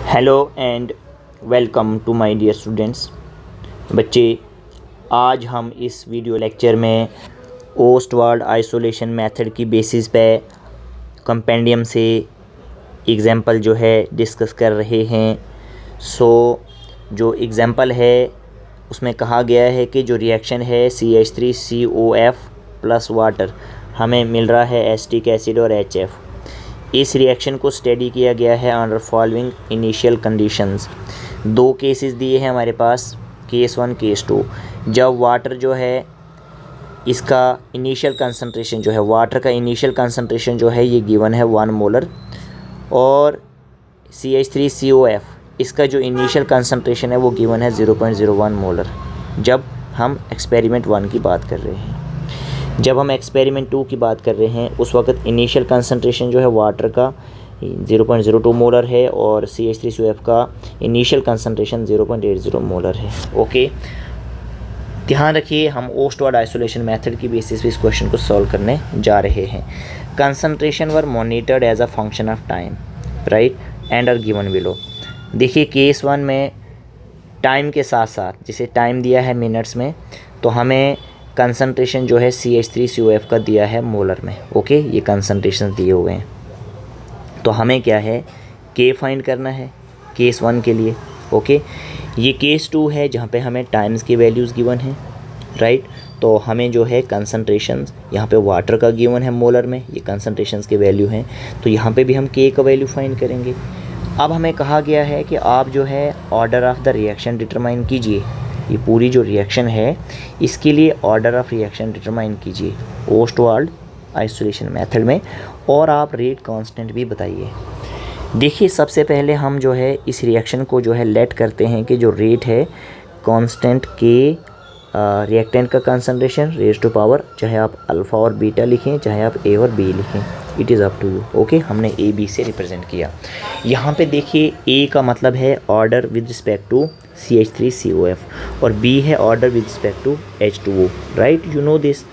Hello and welcome to my dear students. बच्चे, आज हम इस वीडियो लेक्चर में ओस्टवाल्ड आइसोलेशन मेथड की बेसिस पे कंपेंडियम से एग्जाम्पल जो है डिस्कस कर रहे हैं। जो एग्जाम्पल है उसमें कहा गया है कि जो रिएक्शन है CH3COF प्लस वाटर, हमें मिल रहा है एसिटिक एसिड और HF। इस रिएक्शन को स्टडी किया गया है अंडर फॉलोइंग इनिशियल कंडीशंस। दो केसेस दिए हैं हमारे पास, केस 1 केस 2। जब वाटर जो है इसका इनिशियल कंसंट्रेशन जो है, वाटर का इनिशियल कंसंट्रेशन जो है ये गिवन है 1 मोलर, और CH3COF इसका जो इनिशियल कंसंट्रेशन है वो गिवन है 0.01 मोलर। जब हम एक्सपेरिमेंट 1 की बात कर रहे हैं, जब हम एक्सपेरिमेंट 2 की बात कर रहे हैं उस वक्त इनिशियल कंसंट्रेशन जो है वाटर का 0.02 मोलर है और CH3COF का इनिशियल कंसंट्रेशन 0.80 मोलर है। ओके, ध्यान रखिए, हम ओस्टवाल्ड आइसोलेशन मेथड की बेसिस पे इस क्वेश्चन को सॉल्व करने जा रहे हैं। Concentration were monitored as a function of time, right, and are given below. देखिए, केस 1 में टाइम के साथ साथ, जैसे टाइम दिया है मिनट्स में, तो हमें कंसंट्रेशन जो है CH3COF का दिया है मोलर में। ओके, ये कंसंट्रेशन दिए हुए हैं, तो हमें क्या है, K फाइंड करना है केस 1 के लिए। ओके, ये केस 2 है जहाँ पे हमें टाइम्स की वैल्यूज़ गिवन है, राइट। तो हमें जो है कंसंट्रेशन यहाँ पे वाटर का गिवन है मोलर में, ये कंसंट्रेशंस के वैल्यू हैं, तो यहाँ पे भी हम K का वैल्यू फाइंड करेंगे। अब हमें कहा गया है कि आप जो है order of the reaction determine कीजिए। ये पूरी जो रिएक्शन है इसके लिए ऑर्डर ऑफ रिएक्शन डिटरमाइन कीजिए ओस्टवाल्ड आइसोलेशन मेथड में, और आप रेट कांस्टेंट भी बताइए। देखिए, सबसे पहले हम जो है इस रिएक्शन को जो है लेट करते हैं कि जो रेट है कांस्टेंट के रिएक्टेंट का कंसंट्रेशन रेज़ टू पावर, चाहे आप अल्फ़ा और बीटा लिखें, चाहे आप A और B लिखें, it is up to you. Okay, हमने A B से रिप्रेजेंट किया। यहाँ पे देखिए, A का मतलब है order with respect to CH3COF और B है order with respect to H2O, right, you know this.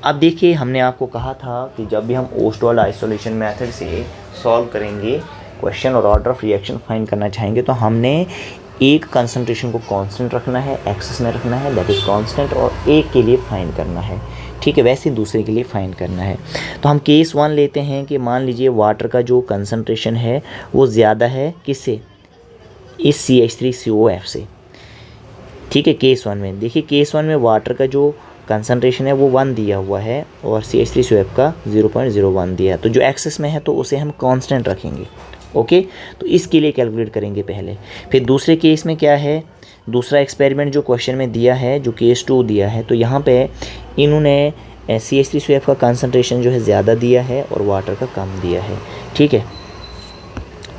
अब देखिए, हमने आपको कहा था कि जब भी हम ओस्टवाल्ड आइसोलेशन मेथड से सॉल्व करेंगे क्वेश्चन और ऑर्डर ऑफ रिएक्शन फाइंड करना चाहेंगे, तो हमने एक कंसंट्रेशन को कांस्टेंट रखना है, एक्सेस में रखना है, दैट इज़ कांस्टेंट, और एक के लिए फाइंड करना है, ठीक है, वैसे दूसरे के लिए फाइंड करना है। तो हम केस 1 लेते हैं कि मान लीजिए वाटर का जो कंसंट्रेशन है वो ज़्यादा है किससे, इस CH3COF से, ठीक है। केस 1 में देखिए, केस 1 में वाटर का जो कंसंट्रेशन है वो 1 दिया हुआ है और CH3COF का 0.01 दिया है, तो जो एक्सेस में है तो उसे हम कांस्टेंट रखेंगे। ओके, तो इसके लिए कैलकुलेट करेंगे पहले। फिर दूसरे केस में क्या है, दूसरा एक्सपेरिमेंट जो क्वेश्चन में दिया है, जो केस 2 दिया है, तो यहाँ पे इन्होंने CH3COF का कंसंट्रेशन जो है ज़्यादा दिया है और वाटर का कम दिया है, ठीक है।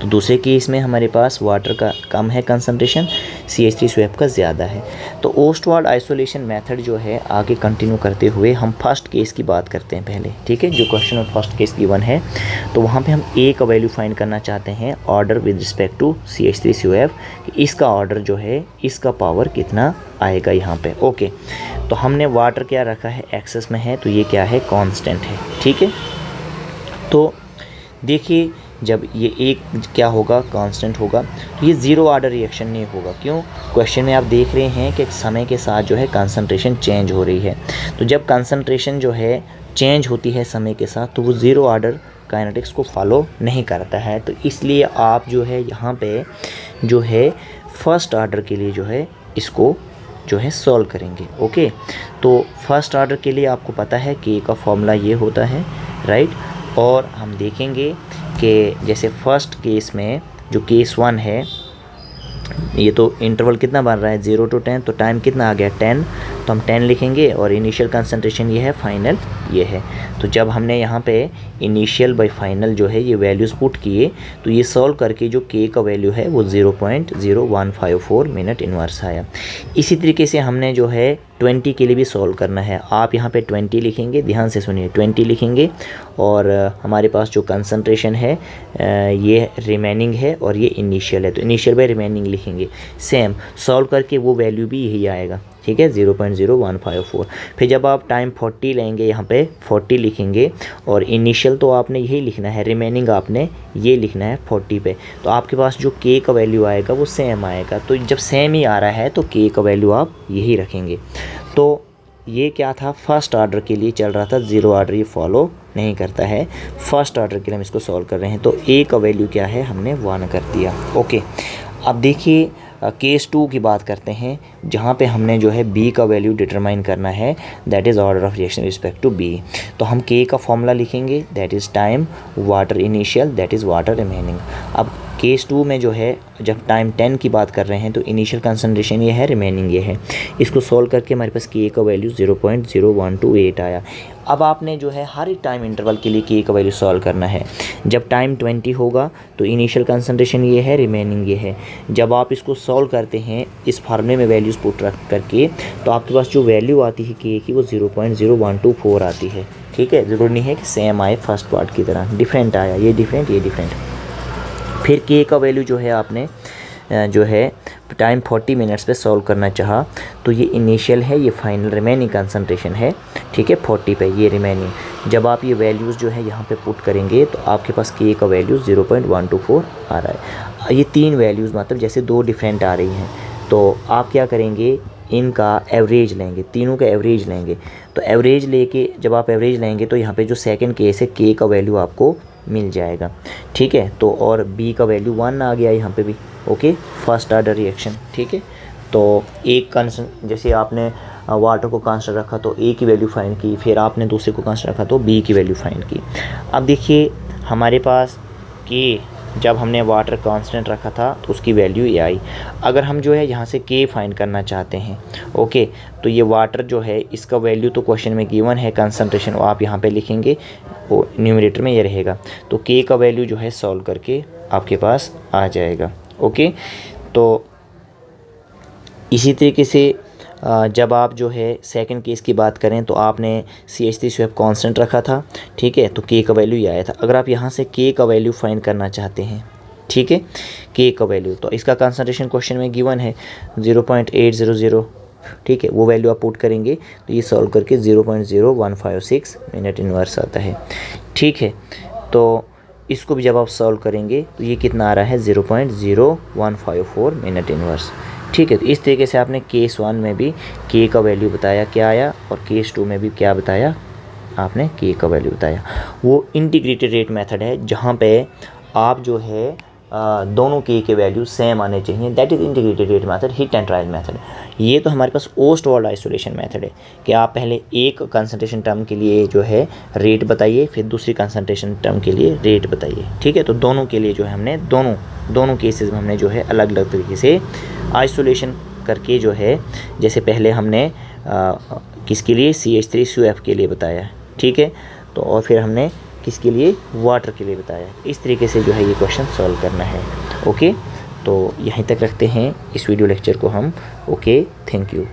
तो दूसरे केस में हमारे पास वाटर का कम है कंसंट्रेशन, CH3COF का ज़्यादा है। तो ओस्टवाल्ड आइसोलेशन मेथड जो है आगे कंटिन्यू करते हुए हम फर्स्ट केस की बात करते हैं पहले, ठीक है। जो क्वेश्चन में फर्स्ट केस गिवन है, तो वहाँ पे हम A का वैल्यू फाइंड करना चाहते हैं order with respect to CH3COF, इसका ऑर्डर जो है, इसका पावर कितना आएगा यहाँ पे। ओके, तो हमने वाटर क्या रखा है, एक्सेस में है, तो ये क्या है, कांस्टेंट है, ठीक है। तो देखिए, जब ये एक क्या होगा, कांस्टेंट होगा, तो ये ज़ीरो ऑर्डर रिएक्शन नहीं होगा। क्यों, क्वेश्चन में आप देख रहे हैं कि समय के साथ जो है कंसंट्रेशन चेंज हो रही है, तो जब कंसंट्रेशन जो है चेंज होती है समय के साथ, तो वो ज़ीरो ऑर्डर काइनेटिक्स को फॉलो नहीं करता है। तो इसलिए आप जो है यहाँ पे जो है फर्स्ट ऑर्डर के लिए जो है इसको जो है सॉल्व करेंगे। ओके, तो फर्स्ट ऑर्डर के लिए आपको पता है कि K का फॉर्मूला ये होता है, राइट। और हम देखेंगे कि जैसे फर्स्ट केस में जो केस 1 है, ये तो इंटरवल कितना बन रहा है, 0 to 10, तो टाइम कितना आ गया, 10, तो हम 10 लिखेंगे, और इनिशियल कंसंट्रेशन ये है, फाइनल ये है। तो जब हमने यहाँ पे इनिशियल बाय फाइनल जो है ये वैल्यूज़ पुट किए, तो ये सॉल्व करके जो K का वैल्यू है वो 0.0154 मिनट इनवर्स आया। इसी तरीके से हमने जो है 20 के लिए भी सॉल्व करना है। आप यहाँ पे 20 लिखेंगे, ध्यान से सुनिए, 20 लिखेंगे, और हमारे पास जो कंसंट्रेशन है ये रिमेनिंग है और ये इनिशियल है, तो इनिशियल बाय रिमेनिंग लिखेंगे। सेम सॉल्व करके वो वैल्यू भी यही आएगा, ठीक है 0.0154। फिर जब आप टाइम 40 लेंगे यहाँ पे 40 लिखेंगे और इनिशियल तो आपने यही लिखना है, रिमेनिंग आपने ये लिखना है 40 पे, तो आपके पास जो के का वैल्यू आएगा वो सेम आएगा। तो जब सेम ही आ रहा है तो के का वैल्यू आप यही रखेंगे। तो ये क्या था, फर्स्ट ऑर्डर के लिए चल रहा था, ज़ीरो ऑर्डर ये फॉलो नहीं करता है। फर्स्ट ऑर्डर के लिए हम इसको सॉल्व कर रहे हैं, तो ए का वैल्यू क्या है, हमने 1 कर दिया। ओके, अब देखिए केस 2 की बात करते हैं, जहाँ पे हमने जो है बी का वैल्यू डिटरमाइन करना है, that is order of reaction respect to B. तो हम के का फॉर्मूला लिखेंगे, that is time water initial that is water remaining. अब केस 2 में जो है जब टाइम 10 की बात कर रहे हैं तो इनिशियल कंसंट्रेशन ये है, रिमेनिंग ये है। इसको सॉल्व करके हमारे पास के का वैल्यू 0.0128 आया। अब आपने जो है हर एक टाइम इंटरवल के लिए के का वैल्यू सॉल्व करना है। जब टाइम 20 होगा तो इनिशियल कंसंट्रेशन ये है, रिमेनिंग ये है। जब आप इसको सॉल्व करते हैं इस फार्मूले में वैल्यूज़ पुट रख करके, तो आपके पास जो वैल्यू आती है के की वो 0.0124 आती है। ठीक है, ज़रूरी नहीं है कि सेम आए फर्स्ट पार्ट की तरह, डिफरेंट आया, ये डिफरेंट ये डिफरेंट। फिर के का वैल्यू जो है आपने जो है टाइम 40 मिनट्स पे सॉल्व करना चाहा, तो ये इनिशियल है, ये फाइनल रिमेनिंग कंसंट्रेशन है। ठीक है, 40 पे ये रिमेनिंग। जब आप ये वैल्यूज़ जो है यहाँ पे पुट करेंगे तो आपके पास के का वैल्यू 0.124 आ रहा है। ये तीन वैल्यूज़ मतलब जैसे दो डिफरेंट आ रही हैं, तो आप क्या करेंगे, इनका एवरेज लेंगे, तीनों का एवरेज लेंगे। तो एवरेज लेके जब आप एवरेज लेंगे तो यहाँ पे जो सेकंड केस है के का वैल्यू आपको मिल जाएगा। ठीक है, तो और बी का वैल्यू 1 आ गया यहाँ पे भी। Okay, first order reaction. ठीक है, तो एक कांस्टेंट, जैसे आपने वाटर को कांस्टेंट रखा तो ए की वैल्यू फाइंड की, फिर आपने दूसरे को कांस्टेंट रखा तो बी की वैल्यू फाइंड की। अब देखिए हमारे पास के जब हमने वाटर कांस्टेंट रखा था तो उसकी वैल्यू ये आई। अगर हम जो है यहाँ से के फाइंड करना चाहते हैं, ओके, तो ये वाटर जो है इसका वैल्यू तो क्वेश्चन में गिवन है, कंसंट्रेशन आप यहाँ पे लिखेंगे, वो न्यूमरेटर में ये रहेगा। तो के का वैल्यू जो है सॉल्व करके आपके पास आ जाएगा। ओके, तो इसी तरीके से जब आप जो है सेकंड केस की बात करें तो आपने CH3 कांस्टेंट रखा था। ठीक है, तो के का वैल्यू ये आया था। अगर आप यहाँ से के का वैल्यू फाइंड करना चाहते हैं, ठीक है, के का वैल्यू, तो इसका कंसंट्रेशन क्वेश्चन में गिवन है 0.800। ठीक है, वो वैल्यू आप पुट करेंगे तो ये सॉल्व करके 0.0156 मिनट इनवर्स आता है। ठीक है, तो इसको भी जब आप सॉल्व करेंगे तो ये कितना आ रहा है, 0.0154 मिनट इनवर्स। ठीक है, तो इस तरीके से आपने केस 1 में भी के का वैल्यू बताया क्या आया, और केस 2 में भी क्या बताया, आपने के का वैल्यू बताया। वो इंटीग्रेटेड रेट मेथड है जहाँ पे आप जो है दोनों के वैल्यू सेम आने चाहिए, that is integrated rate method, hit and trial method. ये तो हमारे पास ओस्टवाल्ड आइसोलेशन मेथड है कि आप पहले एक कंसंट्रेशन टर्म के लिए जो है रेट बताइए, फिर दूसरी कंसंट्रेशन टर्म के लिए रेट बताइए। ठीक है, तो दोनों के लिए जो है हमने दोनों केसेस में हमने जो है अलग अलग तरीके से आइसोलेशन करके जो है, जैसे पहले हमने किसके लिए, CH3COF के लिए बताया। ठीक है, तो और फिर हमने किसके लिए, वाटर के लिए बताया। इस तरीके से जो है ये क्वेश्चन सॉल्व करना है। ओके, तो यहीं तक रखते हैं इस वीडियो लेक्चर को हम। Okay, thank you.